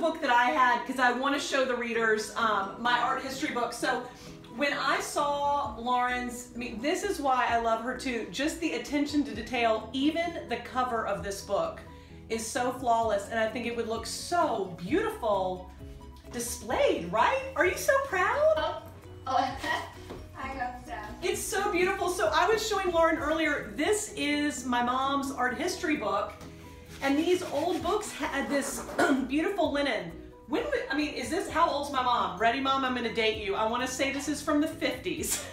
book that I had because I want to show the readers my art history book. So when I saw Lauren's, I mean, this is why I love her too. Just the attention to detail. Even the cover of this book is so flawless, and I think it would look so beautiful displayed, right? Are you so proud? Oh, I hope so. It's so beautiful. So I was showing Lauren earlier, this is my mom's art history book, and these old books had this beautiful linen. I mean, is this, how old's my mom? Ready, Mom? I'm gonna date you. I wanna say this is from the 50s.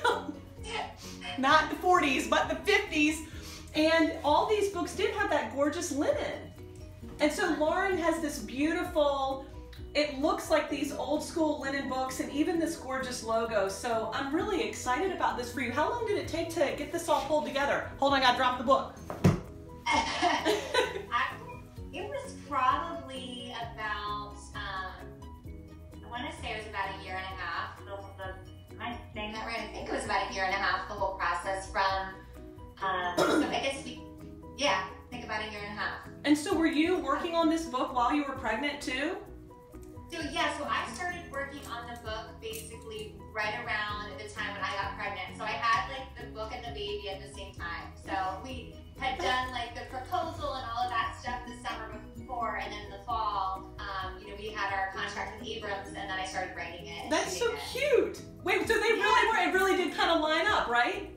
Not the 40s, but the 50s. And all these books did have that gorgeous linen. And so Lauren has this beautiful, it looks like these old school linen books and even this gorgeous logo. So I'm really excited about this for you. How long did it take to get this all pulled together? Hold on, I gotta drop the book. It was probably about, I want to say it was about a year and a half. Am I saying that right? I think it was about a year and a half, the whole process from, so I guess I think about a year and a half. And so were you working on this book while you were pregnant too? So yeah, so I started working on the book basically right around the time when I got pregnant. So I had like the book and the baby at the same time. So we had done like the proposal and all of that stuff the summer before, and then in the fall, we had our contract with Abrams, and then I started writing it. That's so cute. Wait, so they really were, it really did kind of line up, right?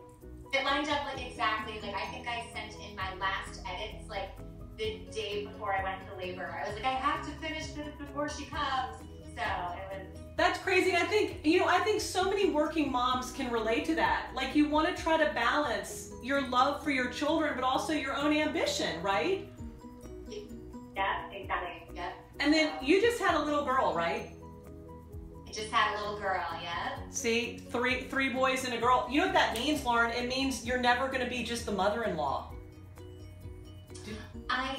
It lined up like exactly, like I think I sent in my last edits like the day before I went to labor. I was like, I have to finish this before she comes. So it was. That's crazy. I think so many working moms can relate to that. Like you want to try to balance your love for your children, but also your own ambition, right? Yeah, exactly. Yep. And then you just had a little girl, right? I just had a little girl, yeah. See, three boys and a girl. You know what that means, Lauren? It means you're never going to be just the mother-in-law.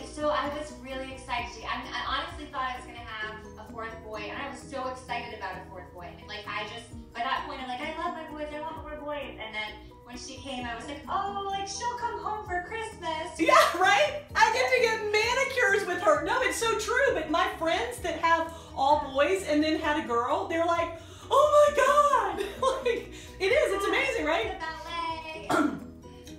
So I was really excited. I honestly thought I was going to have a fourth boy, and I was so excited about a fourth boy. Like by that point, I'm like, I love my boys, I want more boys. And then when she came, I was like, oh, like she'll come home for Christmas. Yeah, right? I get to get manicures with her. No, it's so true. But my friends that have all boys and then had a girl, they're like, oh my God. Like, it is, it's amazing, right?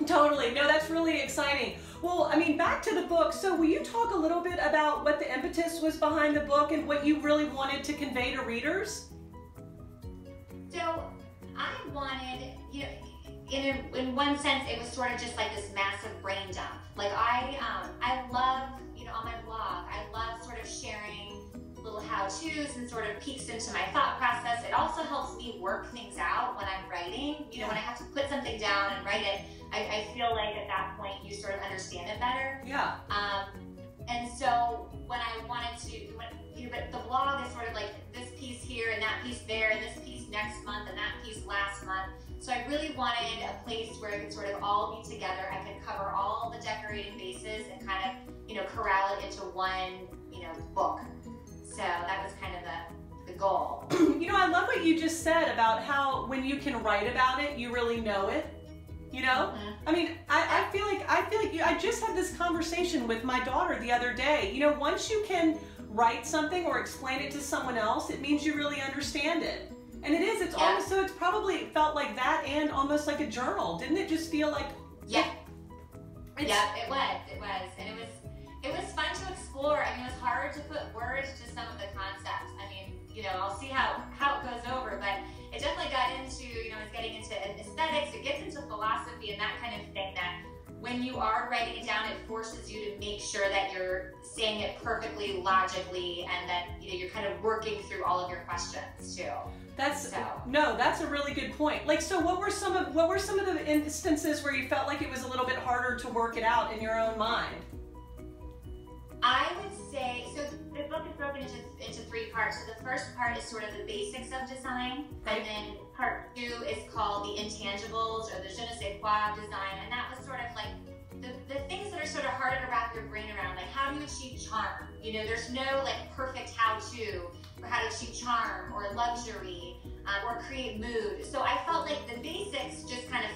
Totally. No, that's really exciting. Well, I mean, back to the book. So will you talk a little bit about what the impetus was behind the book and what you really wanted to convey to readers? So I wanted, in one sense, it was sort of just like this massive brain dump. Like I love, on my blog, I love sort of sharing little how-tos and sort of peeks into my thought process. It also helps me work things out when I'm writing. When I have to put something down and write it, I feel like at that point you sort of understand it better. Yeah. And so when I wanted to, but the blog is sort of like this piece here and that piece there, and this piece next month and that piece last month. So I really wanted a place where it could sort of all be together. I could cover all the decorating bases and kind of, corral it into one, book. So that was kind of the goal. I love what you just said about how when you can write about it, you really know it. Mm-hmm. I mean, I feel like I just had this conversation with my daughter the other day. Once you can write something or explain it to someone else, it means you really understand it. And it is, it's almost, so it's probably felt like that and almost like a journal. Didn't it just feel like? Yeah. Yeah, it was. And it was fun to explore. I mean, it was hard to put words to some of the concepts. I mean, I'll see how it goes over, but it definitely got into, it's getting into aesthetics, it gets into philosophy and that kind of thing that when you are writing it down, it forces you to make sure that you're saying it perfectly, logically, and that, you're kind of working through all of your questions too. That's a really good point. Like, so what were some of the instances where you felt like it was a little bit harder to work it out in your own mind? I would say, so the book is broken into three parts. So the first part is sort of the basics of design, and then part 2 is called the intangibles, or the je ne sais quoi design, and that was sort of like the things that are sort of harder to wrap your brain around, like how do you achieve charm? There's no like perfect how-to for how to achieve charm or luxury or create mood. So I felt like the basics just kind of,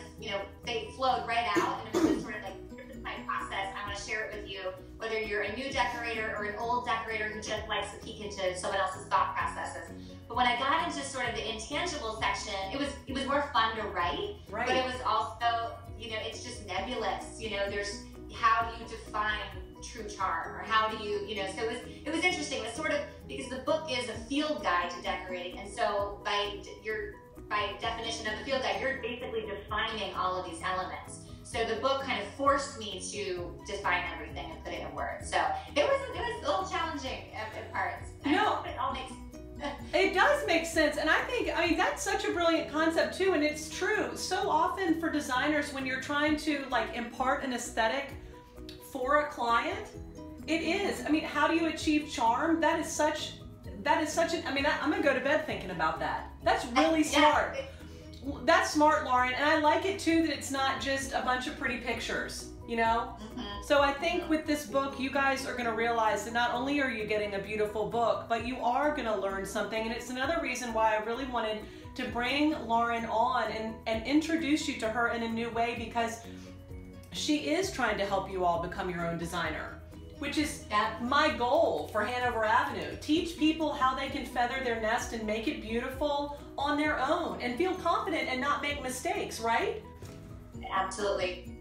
they flowed right out, and it was just sort of like, this is my process, I want to share it with you, whether you're a new decorator or an old decorator who just likes to peek into someone else's thought processes. But when I got into sort of the intangible section, it was more fun to write, but it was also, you know, it's just nebulous. You know, there's how do you define true charm, or how do you, you know, so it was interesting. It was sort of, because the book is a field guide to decorating, and so by definition of the field guide, you're basically defining all of these elements. So the book kind of forced me to define everything and put it in words. So it was a little challenging at parts. No, it all makes it does make sense, and I mean, that's such a brilliant concept too, and it's true. So often for designers, when you're trying to like impart an aesthetic for a client, it is. I mean, how do you achieve charm? That is such an, I mean, I'm gonna go to bed thinking about that. That's really smart. That's smart, Lauren, and I like it too that it's not just a bunch of pretty pictures, you know? So I think with this book, you guys are gonna realize that not only are you getting a beautiful book, but you are gonna learn something, and it's another reason why I really wanted to bring Lauren on and introduce you to her in a new way, because she is trying to help you all become your own designer, which is my goal for Hanover Avenue. Teach people how they can feather their nest and make it beautiful on their own and feel confident and not make mistakes, right? Absolutely.